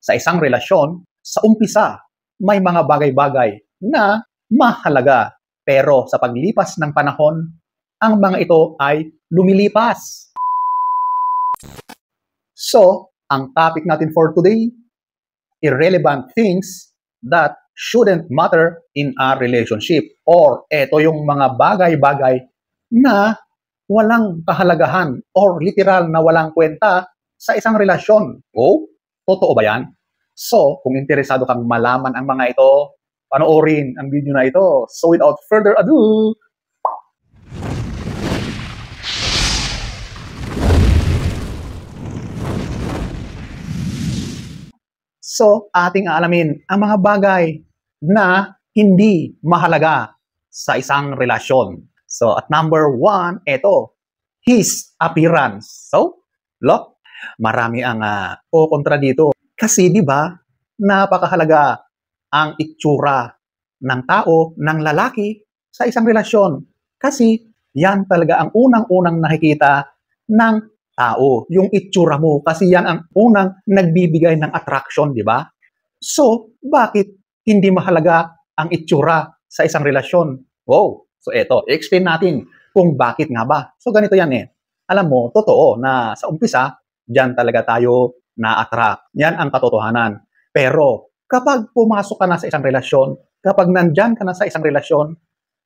sa isang relasyon, sa umpisa, may mga bagay-bagay na mahalaga. Pero sa paglipas ng panahon, ang mga ito ay lumilipas. So, ang topic natin for today, irrelevant things that shouldn't matter in a relationship. Or ito yung mga bagay-bagay na walang kahalagahan or literal na walang kwenta sa isang relasyon. Oh, totoo ba yan? So, kung interesado kang malaman ang mga ito, panoorin ang video na ito. So, without further ado, ating aalamin ang mga bagay na hindi mahalaga sa isang relasyon. So, at number 1, ito, his appearance. So, look, marami ang kontra dito. Kasi, di ba, napakahalaga ang itsura ng tao, ng lalaki sa isang relasyon. Kasi, yan talaga ang unang-unang nakikita ng tao, yung itsura mo. Kasi yan ang unang nagbibigay ng attraction, di ba? So, bakit hindi mahalaga ang itsura sa isang relasyon? Wow! So, eto, i-explain natin kung bakit nga ba. So, ganito yan eh. Alam mo, totoo na sa umpisa, dyan talaga tayo na-attract. Yan ang katotohanan. Pero, kapag pumasok ka na sa isang relasyon, kapag nandyan ka na sa isang relasyon,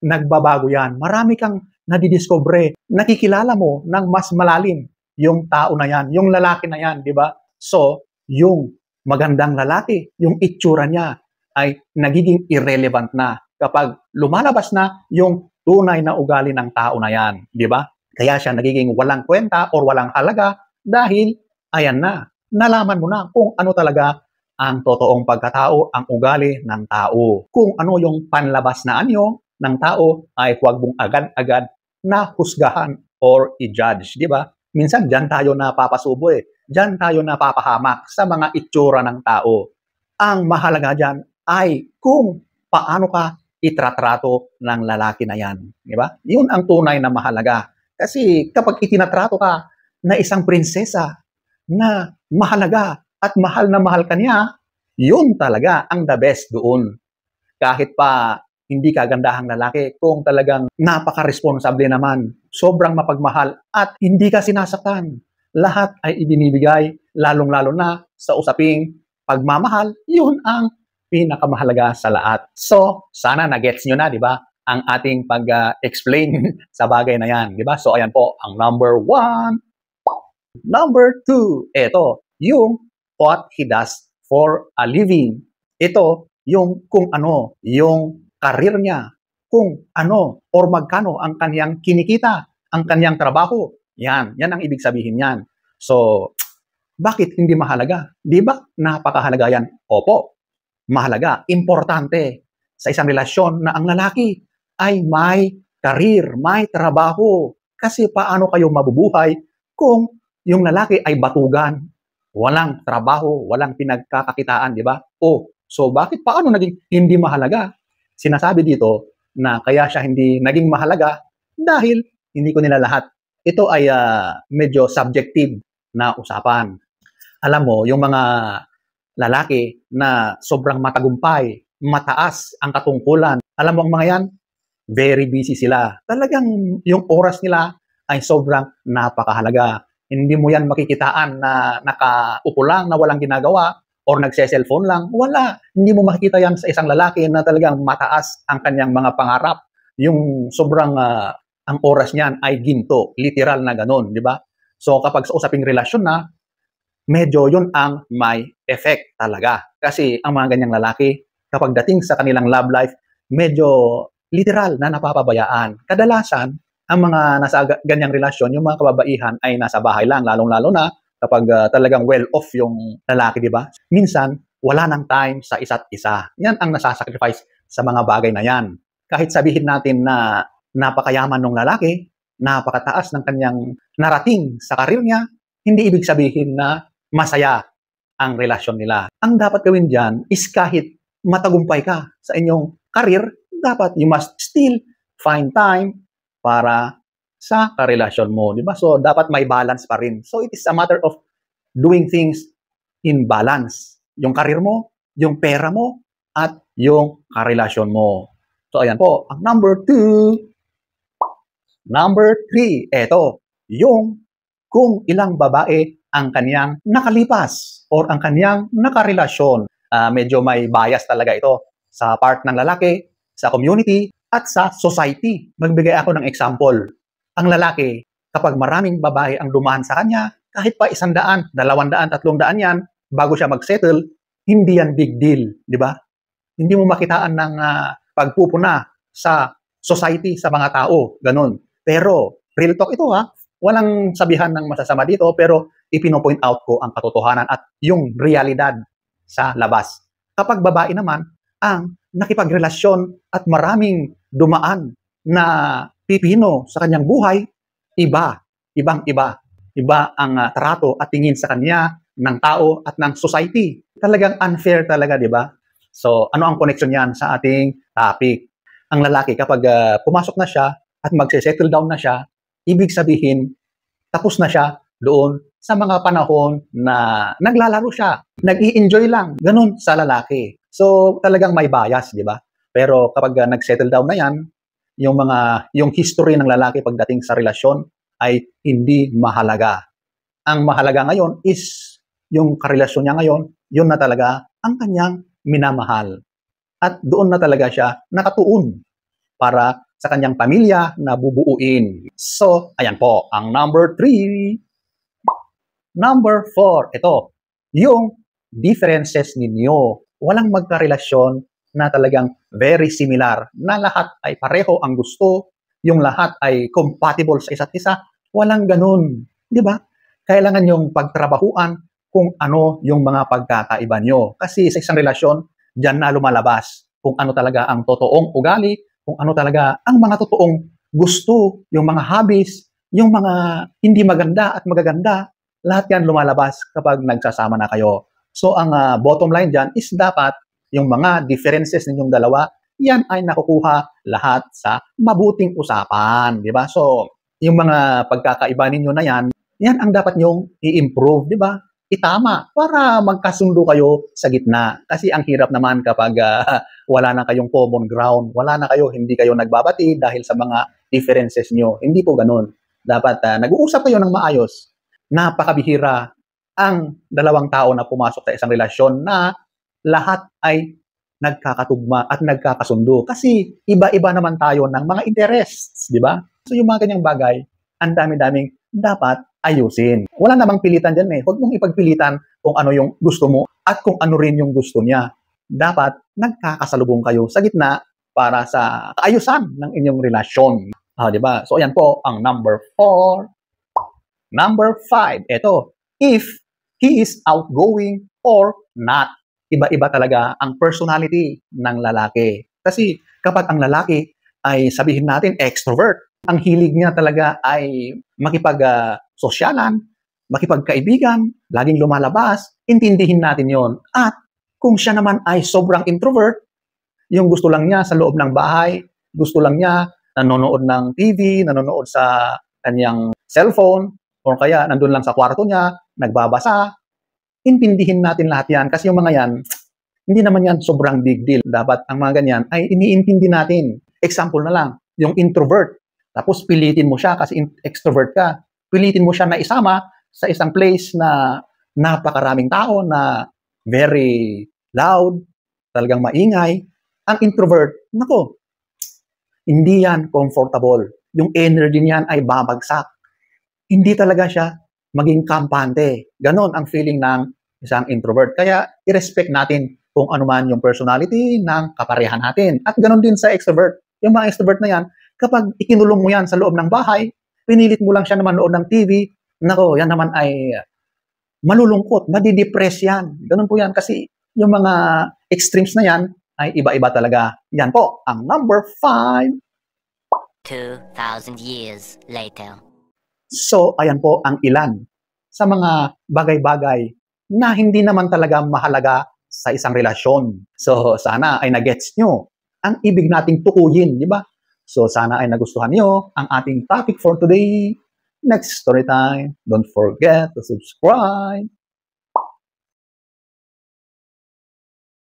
nagbabago yan. Marami kang nadidiscover. Nakikilala mo ng mas malalim yung tao na yan, yung lalaki na yan, di ba? So, yung magandang lalaki, yung itsura niya ay nagiging irrelevant na kapag lumalabas na yung tunay na ugali ng tao na yan, di ba? Kaya siya nagiging walang kwenta or walang halaga dahil, ayan na, nalaman mo na kung ano talaga ang totoong pagkatao, ang ugali ng tao. Kung ano yung panlabas na anyo ng tao ay huwag mong agad-agad na husgahan or i-judge, di ba? Minsan, dyan tayo napapasubo eh. Dyan tayo napapahamak sa mga itsura ng tao. Ang mahalaga dyan ay kung paano ka itratrato ng lalaki na yan. Di ba? Yun ang tunay na mahalaga. Kasi kapag itinatrato ka na isang prinsesa na mahalaga at mahal na mahal ka niya, yun talaga ang the best doon. Kahit pa hindi kagandahang lalaki, kung talagang napaka-responsable naman, sobrang mapagmahal at hindi ka sinasaktan. Lahat ay ibinibigay, lalong-lalo na sa usaping pagmamahal, yun ang pinakamahalaga sa lahat. So, sana na-gets nyo na, di ba, ang ating pag-explain sa bagay na yan, di ba? So, ayan po, ang number 1. Number 2, ito, yung what he does for a living. Ito, yung kung ano, yung karir niya, kung ano or magkano ang kanyang kinikita, ang kanyang trabaho. Yan ang ibig sabihin yan. So, bakit hindi mahalaga? Di ba napakahalaga yan? Opo, mahalaga, importante sa isang relasyon na ang lalaki ay may karir, may trabaho. Kasi paano kayo mabubuhay kung yung lalaki ay batugan, walang trabaho, walang pinagkakakitaan, di ba? So paano naging hindi mahalaga? Sinasabi dito na kaya siya hindi naging mahalaga dahil hindi ko nila lahat. Ito ay medyo subjective na usapan. Alam mo, yung mga lalaki na sobrang matagumpay, mataas ang katungkulan. Alam mo ang mga yan, very busy sila. Talagang yung oras nila ay sobrang napakahalaga. Hindi mo yan makikitaan na nakaupo lang na walang ginagawa or nagse-cellphone lang. Wala. Hindi mo makikita yan sa isang lalaki na talagang mataas ang kanyang mga pangarap. Yung sobrang ang oras niyan ay ginto. Literal na ganun, di ba? So kapag sa usaping relasyon na, medyo yun ang may effect talaga. Kasi ang mga ganyang lalaki, kapag dating sa kanilang love life, medyo literal na napapabayaan. Kadalasan, ang mga nasa ganyang relasyon, yung mga kababaihan ay nasa bahay lang, lalong-lalo na kapag talagang well-off yung lalaki, di ba? Minsan, wala nang time sa isa't isa. Yan ang nasasacrifice sa mga bagay na yan. Kahit sabihin natin na napakayaman ng lalaki, napakataas ng kanyang narating sa karir niya, hindi ibig sabihin na masaya ang relasyon nila. Ang dapat gawin dyan is kahit matagumpay ka sa inyong karir, dapat you must still find time para sa karelasyon mo, di ba? So, dapat may balance pa rin. So, it is a matter of doing things in balance. yung karir mo, yung pera mo, at yung karelasyon mo. So, ayan po, ang number 2. Number 3, eto, yung kung ilang babae ang kaniyang nakalipas or ang kaniyang nakarelasyon. Medyo may bias talaga ito sa part ng lalaki, sa community, at sa society. Magbigay ako ng example. Ang lalaki, kapag maraming babae ang dumaan sa kanya, kahit pa 100, 200, 300 yan, bago siya mag-settle, hindi yan big deal, di ba? Hindi mo makitaan ng pagpupuna sa society, sa mga tao, ganun. Pero, real talk ito ha, walang sabihan ng masasama dito, pero ipino-point out ko ang katotohanan at yung realidad sa labas. Kapag babae naman, ang nakipagrelasyon at maraming dumaan na pipino sa kanyang buhay, ibang-iba. Iba ang trato at tingin sa kanya ng tao at ng society. Talagang unfair talaga, di ba? So, ano ang connection yan sa ating topic? Ang lalaki, kapag pumasok na siya at mag-settle down na siya, ibig sabihin, tapos na siya doon sa mga panahon na naglalaro siya. Nag-i-enjoy lang. Ganun sa lalaki. So, talagang may bias, di ba? Pero kapag nag-settle down na yan, yung history ng lalaki pagdating sa relasyon ay hindi mahalaga. Ang mahalaga ngayon is yung karelasyon niya ngayon, yun na talaga ang kanyang minamahal. At doon na talaga siya nakatuon para sa kanyang pamilya na bubuuin. So, ayan po, ang number 3. Number 4, ito, yung differences ninyo. Walang magkarelasyon na talagang very similar, na lahat ay pareho ang gusto, yung lahat ay compatible sa isa't isa. Walang ganun, di ba? Kailangan yung pagtrabahuan kung ano yung mga pagkakaiba nyo. Kasi sa isang relasyon, diyan na lumalabas kung ano talaga ang totoong ugali, kung ano talaga ang mga totoong gusto, yung mga hobbies, yung mga hindi maganda at magaganda, lahat yan lumalabas kapag nagsasama na kayo. So, ang bottom line dyan is dapat yung mga differences ninyong dalawa, yan ay nakukuha lahat sa mabuting usapan, di ba? So, yung mga pagkakaiba ninyo na yan ang dapat nyong i-improve, di ba? Itama para magkasundo kayo sa gitna. Kasi ang hirap naman kapag wala na kayong common ground, wala na kayo, hindi kayo nagbabati dahil sa mga differences nyo. Hindi po ganun. Dapat nag-uusap kayo ng maayos. Napakabihira ang dalawang tao na pumasok sa isang relasyon na lahat ay nagkakatugma at nagkakasundo. Kasi iba-iba naman tayo ng mga interests, di ba? So yung mga kanyang bagay, ang dami-daming dapat ayusin. Wala namang pilitan dyan eh. Huwag mong ipagpilitan kung ano yung gusto mo at kung ano rin yung gusto niya. Dapat nagkakasalubong kayo sa gitna para sa kaayusan ng inyong relasyon. Di ba? So ayan po ang number 4. Number 5, ito, if he is outgoing or not. Iba-iba talaga ang personality ng lalaki. Kasi kapag ang lalaki ay sabihin natin extrovert, ang hilig niya talaga ay makipag-sosyalan, makipagkaibigan, laging lumalabas, intindihin natin yon. At kung siya naman ay sobrang introvert, yung gusto lang niya sa loob ng bahay, gusto lang niya nanonood ng TV, nanonood sa kanyang cellphone, o kaya nandun lang sa kwarto niya, nagbabasa, intindihin natin lahat yan. Kasi yung mga yan, hindi naman yan sobrang big deal. Dapat ang mga ganyan ay iniintindi natin. Example na lang, yung introvert. Tapos pilitin mo siya kasi extrovert ka. Pilitin mo siya na isama sa isang place na napakaraming tao na very loud, talagang maingay. Ang introvert, nako, hindi yan comfortable. Yung energy niyan ay babagsak. Hindi talaga siya maging kampante. Ganon ang feeling ng isang introvert. Kaya i-respect natin kung ano man yung personality ng kaparehan natin. At ganon din sa extrovert. Yung mga extrovert na yan, kapag ikinulong mo yan sa loob ng bahay, pinilit mo lang siya na manood ng TV, nako, yan naman ay malulungkot, madidepress yan. Ganon po yan kasi yung mga extremes na yan ay iba-iba talaga. Yan po, ang number 5. 2,000 years later. So, ayan po ang ilan sa mga bagay-bagay na hindi naman talaga mahalaga sa isang relasyon. So, sana ay nagets nyo ang ibig nating tukuyin, di ba? So, sana ay nagustuhan nyo ang ating topic for today. Next story time. Don't forget to subscribe.